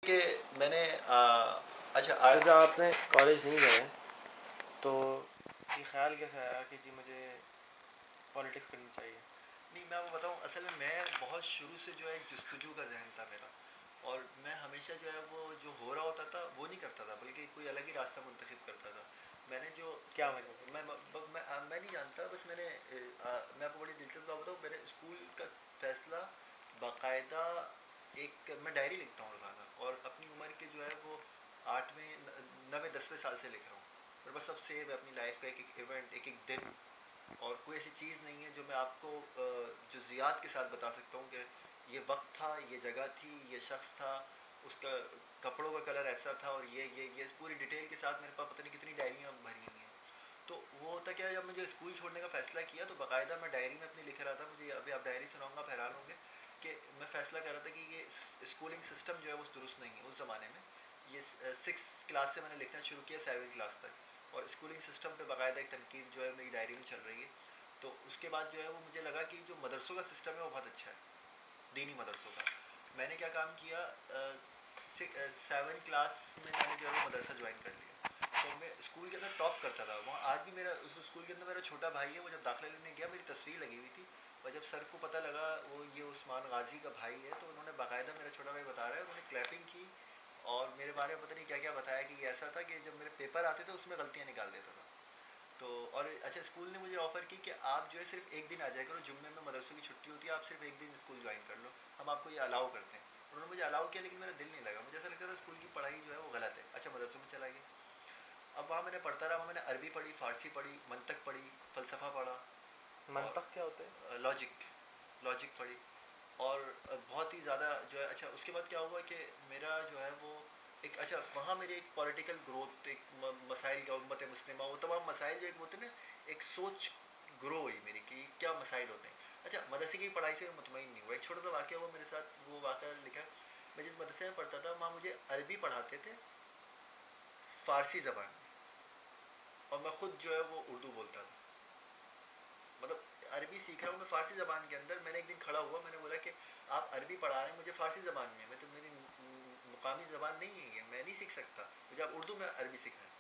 کہ میں نے اچھا تو جب آپ نے کالج نہیں گئے تو یہ خیال کیسے آیا کہ جی مجھے پالیٹکس کرنی چاہیے؟ نہیں، میں وہ بتاؤں، اصل میں بہت شروع سے جو ہے ایک جستجو کا ذہن تھا میرا، اور میں ہمیشہ جو ہے وہ جو ہو رہا ہوتا تھا وہ نہیں کرتا تھا، بلکہ کوئی الگ ہی راستہ منتخب کرتا تھا. میں نے جو کیا مطلب؟ میں نہیں جانتا، بس میں نے میں آپ کو بڑی دلچسپ بات بتاؤں، میں نے اسکول کا فیصلہ باقاعدہ ایک میں ڈائری لکھتا ہوں روزانہ، اور اپنی عمر کے جو ہے وہ 8ویں 9ویں 10ویں سال سے لکھ رہا ہوں. اور بس سب سیو ہے اپنی لائف کا، ایک ایک ایونٹ، ایک ایک دن، اور کوئی ایسی چیز نہیں ہے جو میں آپ کو جزیات کے ساتھ بتا سکتا ہوں کہ یہ وقت تھا، یہ جگہ تھی، یہ شخص تھا، اس کا کپڑوں کا کلر ایسا تھا، اور یہ پوری ڈیٹیل کے ساتھ میرے پاس پتہ نہیں کتنی ڈائریاں بھری ہوئی ہیں. تو وہ ہوتا کیا، جب مجھے اسکول چھوڑنے کا فیصلہ کیا تو باقاعدہ میں ڈائری میں اپنی لکھ رہا تھا. مجھے ابھی آپ ڈائری سناؤں گا، آپ حیران ہوں گے کہ میں فیصلہ کر رہا تھا کہ یہ اسکولنگ سسٹم جو ہے وہ درست نہیں ہے اس زمانے میں. یہ 6 کلاس سے میں نے لکھنا شروع کیا 7 کلاس تک، اور اسکولنگ سسٹم پہ باقاعدہ ایک تنقید جو ہے میری ڈائری میں چل رہی ہے. تو اس کے بعد جو ہے وہ مجھے لگا کہ جو مدرسوں کا سسٹم ہے وہ بہت اچھا ہے، دینی مدرسوں کا. میں نے کیا کام کیا، 7 کلاس میں نے جو ہے وہ مدرسہ جوائن کر لیا. تو میں اسکول کے اندر ٹاپ کرتا تھا وہاں. آج بھی میرا اس اسکول کے اندر میرا چھوٹا بھائی ہے، وہ جب داخلہ لینے گیا میری تصویر لگی ہوئی تھی، اور جب سر کو پتہ لگا وہ یہ عثمان غازی کا بھائی ہے، تو انہوں نے باقاعدہ، میرا چھوٹا بھائی بتا رہا ہے، انہوں نے کلیپنگ کی اور میرے بارے میں پتہ نہیں کیا کیا بتایا کہ یہ ایسا تھا کہ جب میرے پیپر آتے تھے اس میں غلطیاں نکال دیتا تھا. تو اور اچھا، اسکول نے مجھے آفر کی کہ آپ جو ہے صرف ایک دن آ جائے کرو، جمعے میں مدرسوں کی چھٹی ہوتی ہے، آپ صرف ایک دن اسکول جوائن کر لو، ہم آپ کو یہ الاؤ کرتے ہیں. انہوں نے مجھے الاؤ کیا، لیکن میرا دل نہیں لگا، مجھے ایسا لگتا تھا اسکول کی پڑھائی جو ہے وہ غلط ہے. اچھا، مدرسوں میں چلا گیا. اب وہاں میں نے پڑھتا رہا، وہاں میں نے عربی پڑھی، فارسی پڑھی، منطق پڑھی، فلسفہ پڑھا، منطق کیا ہوتا ہے؟ اور لاجک پڑھی، اور بہت ہی زیادہ جو ہے. اچھا، اس کے بعد کیا ہوا کہ میرا جو ہے وہ ایک، اچھا وہاں میری ایک پولیٹیکل گروتھ، ایک مسائل کا، امت مسلمہ، وہ تمام مسائل جو ایک ہوتے ہیں نا، ایک سوچ گرو ہوئی میری کہ کیا مسائل ہوتے ہیں. اچھا، مدرسے کی پڑھائی سے میں مطمئن نہیں ہوا. ایک چھوٹا سا واقعہ ہوا میرے ساتھ، وہ واقعہ لکھا ہے. میں جس مدرسے میں پڑھتا تھا وہاں مجھے عربی پڑھاتے تھے فارسی زبان میں، اور میں خود جو ہے وہ اردو بولتا تھا. مطلب عربی سیکھ رہا ہوں میں فارسی زبان کے اندر. میں نے ایک دن کھڑا ہوا، میں نے بولا کہ آپ عربی پڑھا رہے ہیں مجھے فارسی زبان میں، تو میری مقامی زبان نہیں ہے یہ، میں نہیں سیکھ سکتا، مجھے آپ اردو میں عربی سکھائیں.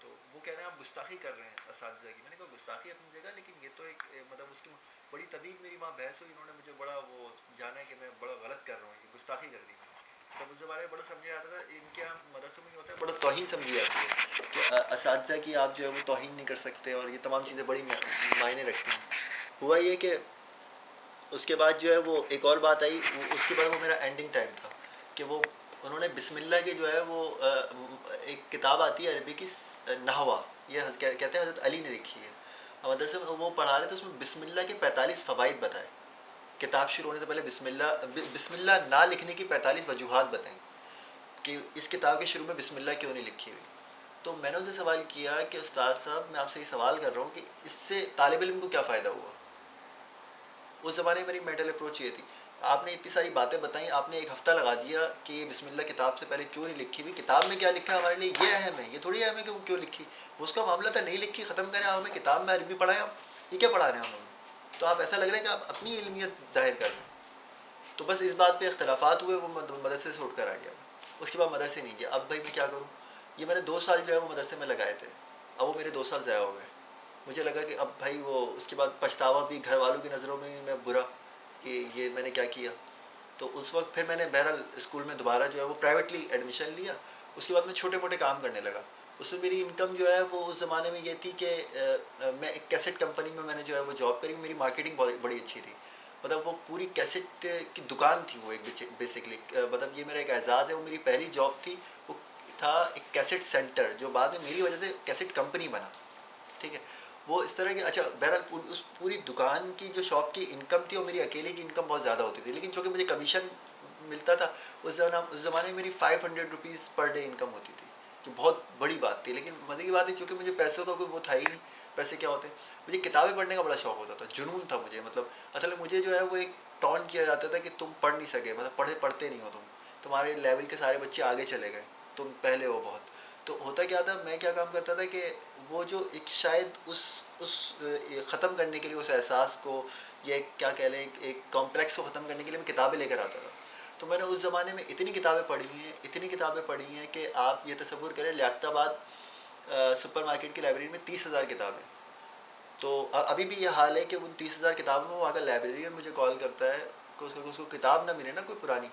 تو وہ کہہ رہے ہیں آپ گستاخی کر رہے ہیں اساتذہ کی. میں نے کہا گستاخی اپنی جگہ، لیکن یہ تو ایک مطلب اس کی بڑی طویل میری وہاں بحث ہوئی. انہوں نے مجھے بڑا وہ جانا ہے کہ میں بڑا غلط کر رہا ہوں، یہ گستاخی کر دی. تب اس زمانے میں بڑا سمجھا جاتا تھا، ان کے یہاں مدرسوں میں یہ ہوتا ہے، بڑا توہین سمجھی جاتی ہے کہ اساتذہ کی آپ جو ہے وہ توہین نہیں کر سکتے، اور یہ تمام چیزیں بڑی معنی رکھتی ہیں. ہوا یہ کہ اس کے بعد جو ہے وہ ایک اور بات آئی. اس کے بعد وہ میرا اینڈنگ ٹائم تھا کہ وہ انہوں نے بسم اللہ کے جو ہے وہ ایک کتاب آتی ہے عربی کی، نحوہ، یہ کہتے ہیں حضرت علی نے لکھی ہے. مدرسے میں وہ پڑھا رہے تھے، اس میں بسم اللہ کے 45 فوائد بتائے. کتاب شروع ہونے سے پہلے بسم اللہ نہ لکھنے کی 45 وجوہات بتائیں کہ اس کتاب کے شروع میں بسم اللہ کیوں نہیں لکھی ہوئی. تو میں نے ان سے سوال کیا کہ استاد صاحب، میں آپ سے یہ سوال کر رہا ہوں کہ اس سے طالب علم کو کیا فائدہ ہوا. اس زمانے میں میری مینٹل اپروچ یہ تھی، آپ نے اتنی ساری باتیں بتائیں، آپ نے ایک ہفتہ لگا دیا کہ یہ بسم اللہ کتاب سے پہلے کیوں نہیں لکھی ہوئی. کتاب میں کیا لکھا ہے ہمارے لیے یہ اہم ہے، یہ تھوڑی اہم ہے کہ وہ کیوں لکھی. اس کا معاملہ تھا نہیں لکھی، ختم کریں. آپ ہمیں کتاب میں عربی پڑھائیں، آپ یہ کیا پڑھا رہے ہیں ہم. تو آپ ایسا لگ رہا ہے کہ آپ اپنی علمیت ظاہر کر رہے ہیں. تو بس اس بات پہ اختلافات ہوئے، وہ مدرسے سے اٹھ کر آ گیا. اس کے بعد مدرسے نہیں گیا. اب بھائی میں کیا کروں. یہ میں نے 2 سال جو ہے وہ مدرسے میں لگائے تھے، اب وہ میرے 2 سال ضائع ہو گئے. مجھے لگا کہ اب بھائی وہ اس کے بعد پچھتاوا بھی گھر والوں کی نظروں میں میں برا کہ یہ میں نے کیا کیا. تو اس وقت پھر میں نے بہرحال اسکول میں دوبارہ جو ہے وہ پرائیویٹلی ایڈمیشن لیا. اس کے بعد میں چھوٹے موٹے کام کرنے لگا. اس میں میری انکم جو ہے وہ اس زمانے میں یہ تھی کہ میں ایک کیسٹ کمپنی میں نے جو ہے وہ جاب کری. میری مارکیٹنگ بڑی اچھی تھی. مطلب وہ پوری کیسٹ کی دکان تھی وہ ایک بیسکلی. مطلب یہ میرا ایک اعزاز ہے، وہ میری پہلی جاب تھی. وہ تھا ایک کیسٹ سینٹر جو بعد میں میری وجہ سے کیسٹ کمپنی بنا. ٹھیک ہے، وہ اس طرح کی. اچھا بہرحال اس پوری دکان کی جو شاپ کی انکم تھی وہ میری اکیلے کی انکم بہت زیادہ ہوتی تھی، لیکن چونکہ مجھے کمیشن ملتا تھا اس زمانے میں میری 500 روپیز پر ڈے انکم ہوتی تھی، جو بہت بڑی بات تھی. لیکن مزے کی بات ہے چونکہ مجھے پیسوں کا کوئی وہ تھا ہی نہیں. پیسے کیا ہوتے ہیں. مجھے کتابیں پڑھنے کا بڑا شوق ہوتا تھا، جنون تھا مجھے. مطلب اصل میں مجھے جو ہے وہ ایک ٹون کیا جاتا تھا کہ تم پڑھ نہیں سکے، مطلب پڑھتے نہیں ہو تمہارے لیول کے سارے بچے آگے چلے گئے، تم پہلے ہو بہت. تو ہوتا کیا تھا، میں کیا کام کرتا تھا کہ وہ جو ایک شاید اس ختم کرنے کے لیے اس احساس کو، یا کیا کہہ لیں ایک کمپلیکس کو ختم کرنے کے لیے میں کتابیں لے کر آتا تھا. تو میں نے اس زمانے میں اتنی کتابیں پڑھی ہیں کہ آپ یہ تصور کریں لیاقت آباد سپر مارکیٹ کی لائبریری میں 30,000 کتابیں. تو ابھی بھی یہ حال ہے کہ ان 30,000 کتابوں میں وہاں کا لائبریرین مجھے کال کرتا ہے کہ اس کو کتاب نہ ملے نا کوئی پرانی،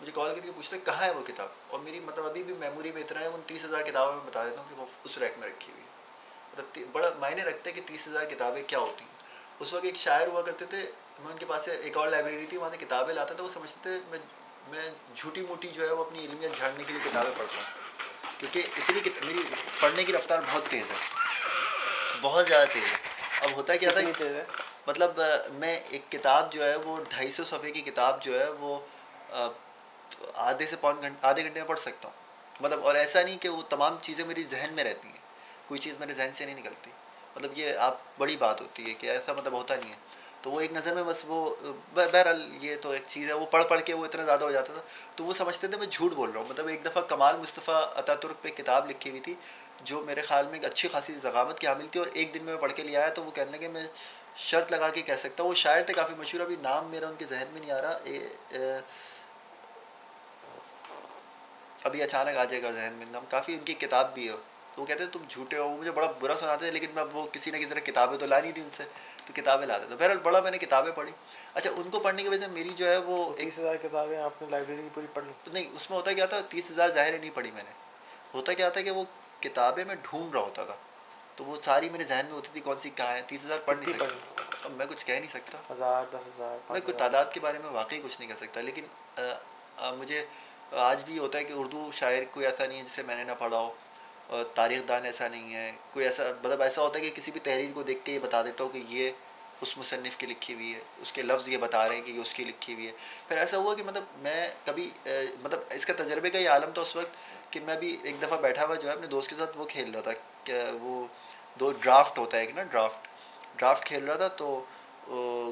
مجھے کال کر کے پوچھتے کہاں ہے وہ کتاب، اور میری مطلب ابھی بھی میموری میں اتنا ہے ان 30,000 کتابوں میں بتا دیتا ہوں کہ وہ اس ریک میں رکھی ہوئی ہے. مطلب بڑا معنی رکھتے ہیں کہ 30,000 کتابیں کیا ہوتی ہیں. اس وقت ایک شاعر ہوا کرتے تھے، میں ان کے پاس سے ایک اور لائبریری تھی، وہاں سے کتابیں لاتا تھا. وہ سمجھتے تھے میں جھوٹی موٹی جو ہے وہ اپنی علمیت جھاڑنے کے لیے کتابیں پڑھتا ہوں، کیونکہ میری پڑھنے کی رفتار بہت تیز ہے، بہت زیادہ تیز ہے. اب ہوتا کیا تھا، مطلب میں ایک کتاب جو ہے وہ 250 صفحے کی کتاب جو ہے وہ آدھے گھنٹے میں پڑھ سکتا ہوں. مطلب اور ایسا نہیں کہ وہ تمام چیزیں میری ذہن میں رہتی ہیں، کوئی چیز میرے ذہن سے نہیں نکلتی. مطلب یہ آپ بڑی بات ہوتی ہے کہ ایسا مطلب ہوتا نہیں ہے. تو وہ ایک نظر میں بس وہ بہرحال یہ تو ایک چیز ہے، وہ پڑھ کے وہ اتنا زیادہ ہو جاتا تھا تو وہ سمجھتے تھے میں جھوٹ بول رہا ہوں. مطلب ایک دفعہ کمال مصطفیٰ اتا ترک پہ کتاب لکھی ہوئی تھی جو میرے خیال میں ایک اچھی خاصی ضخامت کی حامل تھی، اور ایک دن میں پڑھ کے لے آیا تو وہ کہنے لگے، میں شرط لگا کے کہہ سکتا ہوں، وہ شاعر تھے کافی مشہور، ابھی نام میرا ان کے ذہن میں نہیں آ رہا، ابھی اچانک آ جائے گا ذہن میں نام. کافی ان کی کتاب بھی ہے. تو وہ کہتے ہیں تم جھوٹے ہو، وہ مجھے بڑا برا سناتے تھے، لیکن میں وہ کسی نہ کسی طرح کتابیں تو لانی تھی ان سے، تو کتابیں لاتے تھے. بہرحال بڑا میں نے کتابیں پڑھی. اچھا ان کو پڑھنے کی وجہ سے میری جو ہے وہ 30,000 کتابیں آپ نے لائبریری کی پوری پڑھ لی؟ نہیں، اس میں ہوتا کیا تھا، 30,000 ظاہر ہے نہیں پڑھی میں نے. ہوتا کیا تھا کہ وہ کتابیں میں ڈھونڈ رہا ہوتا تھا تو وہ ساری میرے ذہن میں ہوتی تھی کون سی کہاں ہے. 30,000 پڑھ نہیں سکتا. اب میں کچھ کہہ نہیں سکتا، 1000 10,000 میں کوئی تعداد کے بارے میں واقعی کچھ نہیں کہہ سکتا. لیکن مجھے آج بھی ہوتا ہے کہ اردو شاعر کوئی ایسا نہیں ہے جسے میں نے نہ پڑھا ہو، تاریخ دان ایسا نہیں ہے کوئی، ایسا مطلب ایسا ہوتا ہے کہ کسی بھی تحریر کو دیکھ کے یہ بتا دیتا ہوں کہ یہ اس مصنف کی لکھی ہوئی ہے، اس کے لفظ یہ بتا رہے ہیں کہ یہ اس کی لکھی ہوئی ہے. پھر ایسا ہوا کہ مطلب میں کبھی مطلب اس کا تجربے کا یہ عالم تھا اس وقت کہ میں بھی ایک دفعہ بیٹھا ہوا جو ہے اپنے دوست کے ساتھ وہ کھیل رہا تھا کہ وہ دو ڈرافٹ ہوتا ہے ایک نا ڈرافٹ کھیل رہا تھا. تو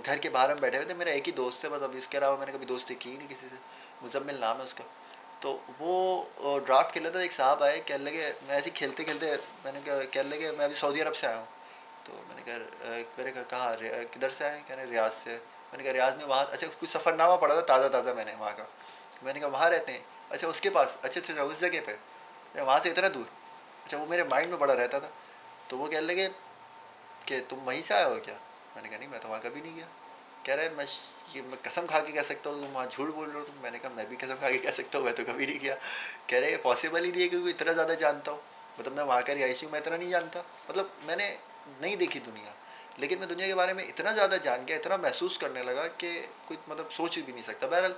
گھر کے باہر ہم بیٹھے ہوئے تھے، میرا ایک ہی دوست ہے بس، ابھی اس کے علاوہ میں نے کبھی دوستی کی نہیں کسی سے، مزمل نام ہے اس کا. تو وہ ڈرافٹ کھیل رہا تھا، ایک صاحب آئے کہنے لگے، میں ایسے کھیلتے میں نے کہا کہنے لگے میں ابھی سعودی عرب سے آیا ہوں. تو میں نے کہا کہاں کدھر سے آئے، کہہ رہے ریاض سے. میں نے کہا ریاض میں وہاں، اچھا کچھ سفر نامہ پڑا تھا تازہ میں نے وہاں کا. میں نے کہا وہاں رہتے ہیں، اچھا اس کے پاس، اچھا اس جگہ پہ، وہاں سے اتنا دور. اچھا وہ میرے مائنڈ میں پڑا رہتا تھا. تو وہ کہنے لگے کہ تم وہیں سے آئے ہو کیا. میں نے کہا نہیں، میں تو وہاں کبھی نہیں گیا. کہہ رہے میں قسم کھا کے کہہ سکتا ہوں تم وہاں جھوٹ بول رہے ہو. میں نے کہا میں بھی قسم کھا کے کہہ سکتا ہوں میں تو کبھی نہیں گیا. کہہ رہے پاسبل ہی نہیں ہے کہ اتنا زیادہ جانتا ہوں، مطلب میں وہاں کا رہائشی ہوں، میں اتنا نہیں جانتا. مطلب میں نے نہیں دیکھی دنیا، لیکن میں دنیا کے بارے میں اتنا زیادہ جان گیا، اتنا محسوس کرنے لگا کہ کچھ مطلب سوچ بھی نہیں سکتا. بہرحال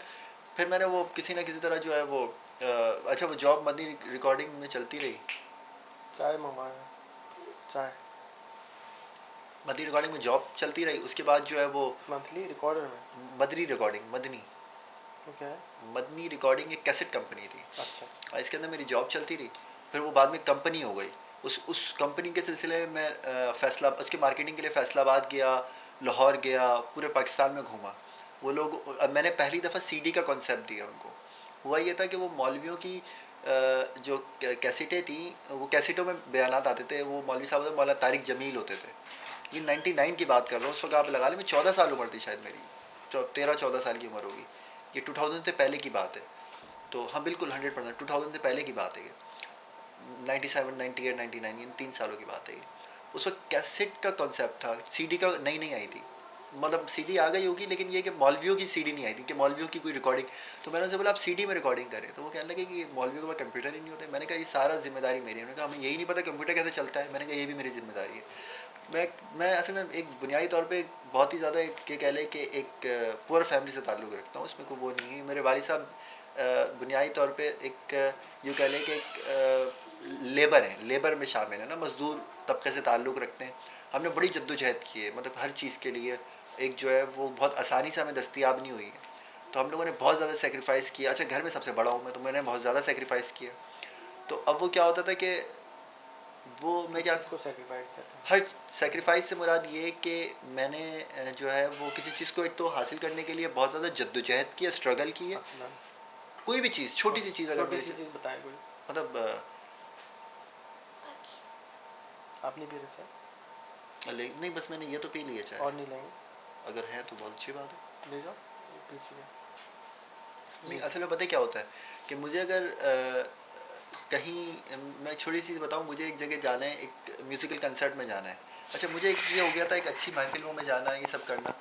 پھر میں نے وہ کسی نہ کسی طرح جو ہے وہ اچھا وہ جاب مدنی ریکارڈنگ میں چلتی رہی. چائے مما چائے مدنی ریکارڈنگ میں جاب چلتی رہی. اس کے بعد جو ہے وہ منتھلی ریکارڈر میں مدنی ریکارڈنگ مدنی ریکارڈنگ ایک کیسٹ کمپنی تھی. اچھا اس کے اندر میری جاب چلتی رہی. پھر وہ بعد میں کمپنی ہو گئی. اس کمپنی کے سلسلے میں اس کے مارکیٹنگ کے لیے فیصل آباد گیا، لاہور گیا، پورے پاکستان میں گھوما. وہ لوگ میں نے پہلی دفعہ سی ڈی کا کانسیپٹ دیا ان کو. ہوا یہ تھا کہ وہ مولویوں کی جو کیسٹیں تھیں، وہ کیسٹوں میں بیانات آتے تھے. وہ مولوی صاحب مولانا طارق جمیل ہوتے تھے. یہ 99 کی بات کر رہا ہوں. اس وقت آپ لگا لیں میں 14 سال عمر تھی شاید میری، 13-14 سال کی عمر ہوگی. یہ 2000 سے پہلے کی بات ہے. تو ہاں بالکل 100% 2000 سے پہلے کی بات ہے. یہ 97 98 99 ان 3 سالوں کی بات ہے. اس وقت کیسٹ کا کانسیپٹ تھا، سی ڈی کا نہیں آئی تھی. مطلب سی ڈی آ گئی ہوگی لیکن یہ کہ مولویوں کی سی ڈی نہیں آئی تھی، کہ مولویوں کی کوئی ریکارڈنگ. تو میں نے ان سے بولا آپ سی ڈی میں ریکارڈنگ کریں. تو وہ کہنے لگے کہ مولویوں کے پاس کمپیوٹر ہی نہیں ہوتے. میں نے کہا یہ سارا ذمہ داری میری ہے. انہوں نے کہا ہمیں یہی نہیں پتہ کمپیوٹر کیسے چلتا ہے. میں نے کہا یہ بھی میری ذمہ داری ہے. میں اصل میں ایک بنیادی طور پہ بہت ہی زیادہ کہ کہہ لیں کہ ایک پور فیملی سے تعلق رکھتا ہوں. اس میں کوئی وہ نہیں ہے. میرے والد صاحب بنیادی طور پہ ایک یوں کہہ لیں کہ ایک لیبر میں شامل ہیں نا، مزدور طبقے سے تعلق رکھتے ہیں. ہم نے بڑی جد و جہد کی ہے، مطلب ہر چیز کے لیے ایک جو ہے وہ بہت آسانی سے ہمیں دستیاب نہیں ہوئی ہے. تو ہم لوگوں نے بہت زیادہ سیکریفائس کیا. اچھا گھر میں سب سے بڑا ہوں میں، تو میں نے بہت زیادہ سیکریفائس کیا. تو اب وہ کیا ہوتا تھا کہ وہ میں کیا کو سیکریفائس کرتا ہر سیکریفائس سے مراد یہ کہ میں نے جو ہے وہ کسی چیز کو ایک تو حاصل کرنے کے لیے بہت زیادہ جد و جہد کی ہے، اسٹرگل کی ہے. کوئی بھی چیز، چھوٹی سی چیز اگر چیز بتائیں کوئی. مطلب آپ نہیں پی رہے چائے؟ نہیں بس میں نے یہ تو پی لیا چائے. اور نہیں لیں گے؟ اگر ہے تو بہت اچھی بات ہے. لے جاؤ پیچھے. نہیں اصل میں پتہ کیا ہوتا ہے کہ مجھے اگر کہیں میں چھوٹی چیز بتاؤں، مجھے ایک جگہ جانا ہے، ایک میوزیکل کنسرٹ میں جانا ہے. اچھا مجھے ایک یہ ہو گیا تھا ایک اچھی محفلوں میں جانا ہے، یہ سب کرنا.